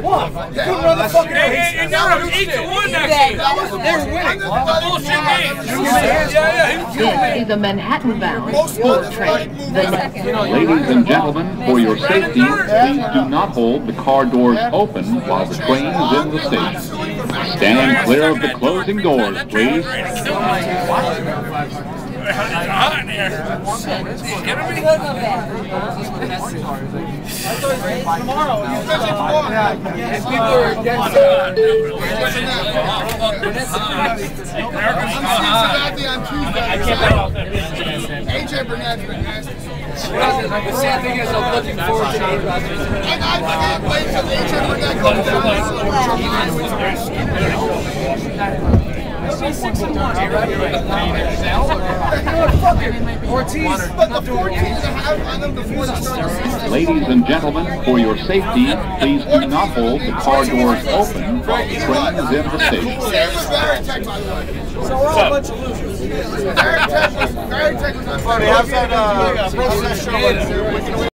What? Couldn't run the fucking race. And they're 8-1 that game. They're winning. Bullshit game. The Manhattan-bound school train. Ladies and gentlemen, for your safety, please do not hold the car doors open while the train is in the station. Stand clear of the closing doors, please. It's hot in here. Tomorrow. People are against AJ Burnett's been nasty. The sad thing is I'm looking forward to it. And I can't wait till AJ Burnett comes down. It'll be 6-1, Ortiz. But the 14th on them before the start of the season. Ladies and gentlemen, for your safety, please do not hold the car doors open while the train is in the station. Same with Varitek, by the way. So we're all a bunch of losers. Varitek was on. How's that process show?